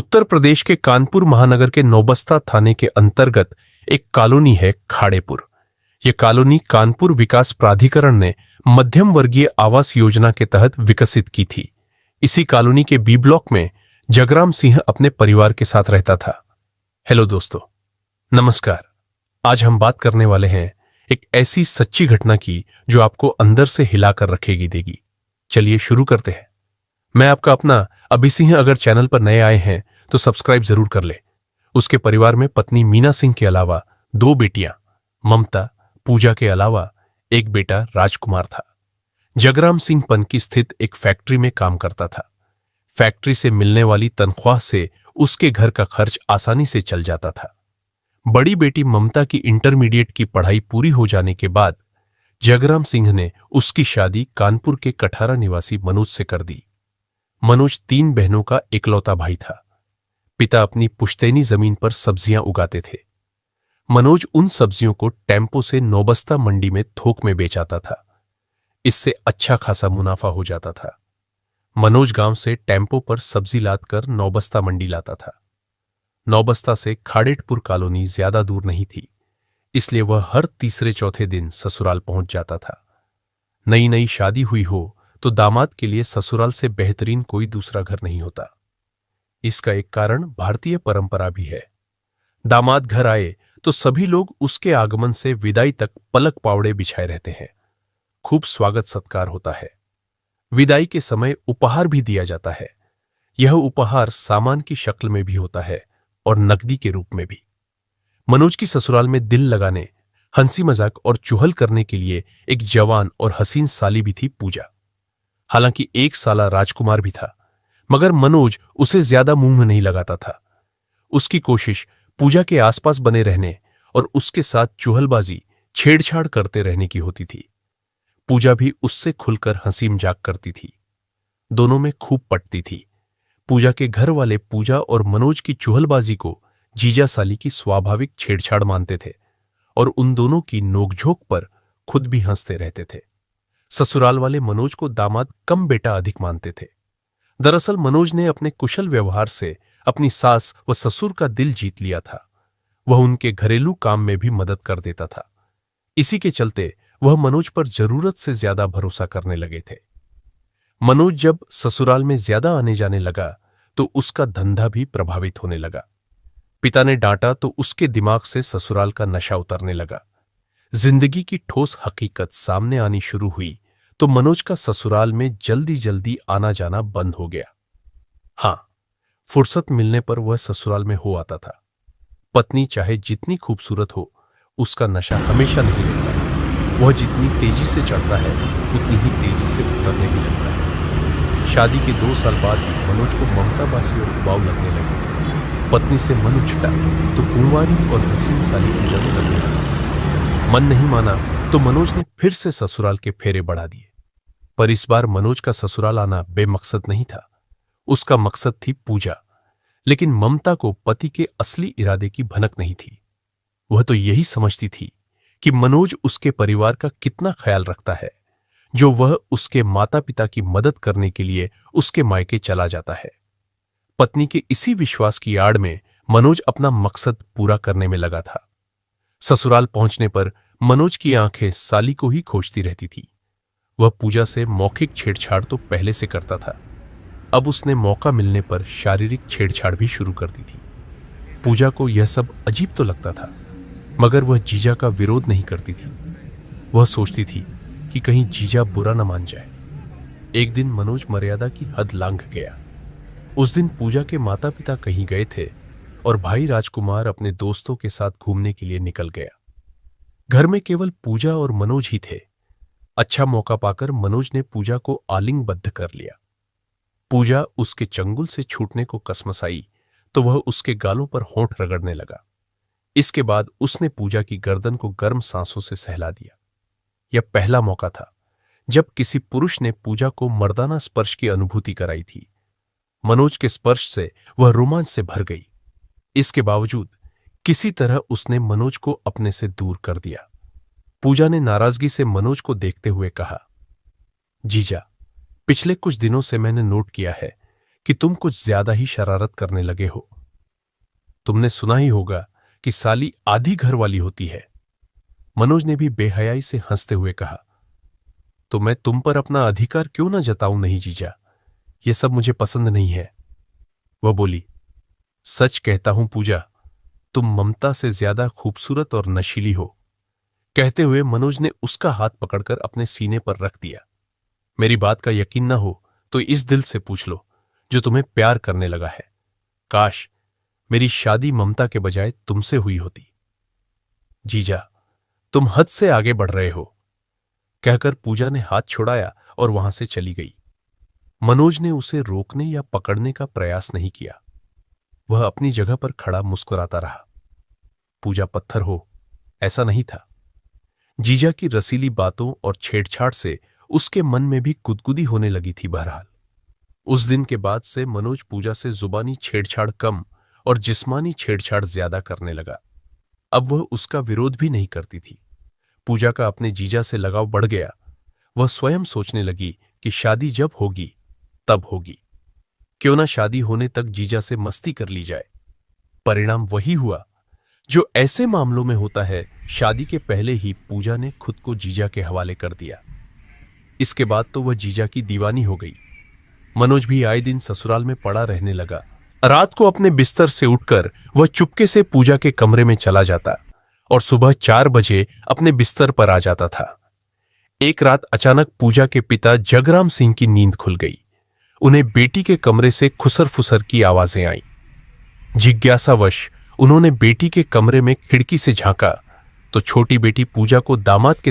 उत्तर प्रदेश के कानपुर महानगर के नौबस्ता थाने के अंतर्गत एक कॉलोनी है खाड़ेपुर। यह कॉलोनी कानपुर विकास प्राधिकरण ने मध्यम वर्गीय आवास योजना के तहत विकसित की थी। इसी कॉलोनी के बी ब्लॉक में जगराम सिंह अपने परिवार के साथ रहता था। हेलो दोस्तों, नमस्कार। आज हम बात करने वाले हैं एक ऐसी सच्ची घटना की जो आपको अंदर से हिलाकर रखेगी देगी। चलिए शुरू करते हैं। मैं आपका अपना अभी सिंह। अगर चैनल पर नए आए हैं तो सब्सक्राइब जरूर कर ले। उसके परिवार में पत्नी मीना सिंह के अलावा 2 बेटियां ममता, पूजा के अलावा एक बेटा राजकुमार था। जगराम सिंह पनकी स्थित एक फैक्ट्री में काम करता था। फैक्ट्री से मिलने वाली तनख्वाह से उसके घर का खर्च आसानी से चल जाता था। बड़ी बेटी ममता की इंटरमीडिएट की पढ़ाई पूरी हो जाने के बाद जगराम सिंह ने उसकी शादी कानपुर के कठारा निवासी मनोज से कर दी। मनोज 3 बहनों का इकलौता भाई था। पिता अपनी पुश्तैनी जमीन पर सब्जियां उगाते थे। मनोज उन सब्जियों को टेम्पो से नौबस्ता मंडी में थोक में बेचाता था। इससे अच्छा खासा मुनाफा हो जाता था। मनोज गांव से टेम्पो पर सब्जी लादकर नौबस्ता मंडी लाता था। नौबस्ता से खाड़ेपुर कॉलोनी ज्यादा दूर नहीं थी, इसलिए वह हर तीसरे चौथे दिन ससुराल पहुंच जाता था। नई नई शादी हुई हो तो दामाद के लिए ससुराल से बेहतरीन कोई दूसरा घर नहीं होता। इसका एक कारण भारतीय परंपरा भी है। दामाद घर आए तो सभी लोग उसके आगमन से विदाई तक पलक पावड़े बिछाए रहते हैं। खूब स्वागत सत्कार होता है। विदाई के समय उपहार भी दिया जाता है। यह उपहार सामान की शक्ल में भी होता है और नकदी के रूप में भी। मनोज की ससुराल में दिल लगाने, हंसी मजाक और चुहल करने के लिए एक जवान और हसीन साली भी थी, पूजा। हालांकि 1 साला राजकुमार भी था, मगर मनोज उसे ज्यादा मुंह नहीं लगाता था। उसकी कोशिश पूजा के आसपास बने रहने और उसके साथ चुहलबाजी, छेड़छाड़ करते रहने की होती थी। पूजा भी उससे खुलकर हंसी मजाक करती थी। दोनों में खूब पटती थी। पूजा के घर वाले पूजा और मनोज की चुहलबाजी को जीजा साली की स्वाभाविक छेड़छाड़ मानते थे और उन दोनों की नोकझोंक पर खुद भी हंसते रहते थे। ससुराल वाले मनोज को दामाद कम बेटा अधिक मानते थे। दरअसल मनोज ने अपने कुशल व्यवहार से अपनी सास व ससुर का दिल जीत लिया था। वह उनके घरेलू काम में भी मदद कर देता था। इसी के चलते वह मनोज पर जरूरत से ज्यादा भरोसा करने लगे थे। मनोज जब ससुराल में ज्यादा आने जाने लगा तो उसका धंधा भी प्रभावित होने लगा। पिता ने डांटा तो उसके दिमाग से ससुराल का नशा उतरने लगा। जिंदगी की ठोस हकीकत सामने आनी शुरू हुई तो मनोज का ससुराल में जल्दी जल्दी आना जाना बंद हो गया। हां, फुर्सत मिलने पर वह ससुराल में हो आता था। पत्नी चाहे जितनी खूबसूरत हो, उसका नशा हमेशा नहीं रहता। वह जितनी तेजी से चढ़ता है उतनी ही तेजी से उतरने भी लगता है। शादी के 2 साल बाद ही मनोज को ममताबासी और उबाऊ लगने लगे। पत्नी से मन उछटा तो कुंवारी और हसीन साली पूजा में लगने लगा। मन नहीं माना तो मनोज ने फिर से ससुराल के फेरे बढ़ा दिए। पर इस बार मनोज का ससुराल आना बेमकसद नहीं था। उसका मकसद थी पूजा। लेकिन ममता को पति के असली इरादे की भनक नहीं थी। वह तो यही समझती थी कि मनोज उसके परिवार का कितना ख्याल रखता है, जो वह उसके माता पिता की मदद करने के लिए उसके मायके चला जाता है। पत्नी के इसी विश्वास की आड़ में मनोज अपना मकसद पूरा करने में लगा था। ससुराल पहुंचने पर मनोज की आंखें साली को ही खोजती रहती थी। वह पूजा से मौखिक छेड़छाड़ तो पहले से करता था, अब उसने मौका मिलने पर शारीरिक छेड़छाड़ भी शुरू कर दी थी। पूजा को यह सब अजीब तो लगता था, मगर वह जीजा का विरोध नहीं करती थी। वह सोचती थी कि कहीं जीजा बुरा न मान जाए। एक दिन मनोज मर्यादा की हद लांघ गया। उस दिन पूजा के माता पिता कहीं गए थे और भाई राजकुमार अपने दोस्तों के साथ घूमने के लिए निकल गया। घर में केवल पूजा और मनोज ही थे। अच्छा मौका पाकर मनोज ने पूजा को आलिंगबद्ध कर लिया। पूजा उसके चंगुल से छूटने को कसमसाई तो वह उसके गालों पर होंठ रगड़ने लगा। इसके बाद उसने पूजा की गर्दन को गर्म सांसों से सहला दिया। यह पहला मौका था जब किसी पुरुष ने पूजा को मर्दाना स्पर्श की अनुभूति कराई थी। मनोज के स्पर्श से वह रोमांच से भर गई। इसके बावजूद किसी तरह उसने मनोज को अपने से दूर कर दिया। पूजा ने नाराजगी से मनोज को देखते हुए कहा, जीजा, पिछले कुछ दिनों से मैंने नोट किया है कि तुम कुछ ज्यादा ही शरारत करने लगे हो। तुमने सुना ही होगा कि साली आधी घर वाली होती है। मनोज ने भी बेहयाई से हंसते हुए कहा, तो मैं तुम पर अपना अधिकार क्यों ना जताऊं? नहीं जीजा, यह सब मुझे पसंद नहीं है। वह बोली, सच कहता हूं पूजा, तुम ममता से ज्यादा खूबसूरत और नशीली हो। कहते हुए मनोज ने उसका हाथ पकड़कर अपने सीने पर रख दिया। मेरी बात का यकीन ना हो तो इस दिल से पूछ लो जो तुम्हें प्यार करने लगा है। काश मेरी शादी ममता के बजाय तुमसे हुई होती। जीजा, तुम हद से आगे बढ़ रहे हो, कहकर पूजा ने हाथ छुड़ाया और वहां से चली गई। मनोज ने उसे रोकने या पकड़ने का प्रयास नहीं किया। वह अपनी जगह पर खड़ा मुस्कुराता रहा। पूजा पत्थर हो, ऐसा नहीं था। जीजा की रसीली बातों और छेड़छाड़ से उसके मन में भी गुदगुदी होने लगी थी। बहरहाल उस दिन के बाद से मनोज पूजा से जुबानी छेड़छाड़ कम और जिस्मानी छेड़छाड़ ज्यादा करने लगा। अब वह उसका विरोध भी नहीं करती थी। पूजा का अपने जीजा से लगाव बढ़ गया। वह स्वयं सोचने लगी कि शादी जब होगी तब होगी, क्यों ना शादी होने तक जीजा से मस्ती कर ली जाए। परिणाम वही हुआ जो ऐसे मामलों में होता है। शादी के पहले ही पूजा ने खुद को जीजा के हवाले कर दिया। इसके बाद तो वह जीजा की दीवानी हो गई। मनोज भी आए दिन ससुराल में पड़ा रहने लगा। रात को अपने बिस्तर से उठकर वह चुपके से पूजा के कमरे में चला जाता और सुबह 4 बजे अपने बिस्तर पर आ जाता था। एक रात अचानक पूजा के पिता जगराम सिंह की नींद खुल गई। उन्हें बेटी के कमरे से खुसर फुसर की आवाजें आईं। जिज्ञासावश उन्होंने बेटी के कमरे में खिड़की से झांका तो छोटी बेटी पूजा को दामाद के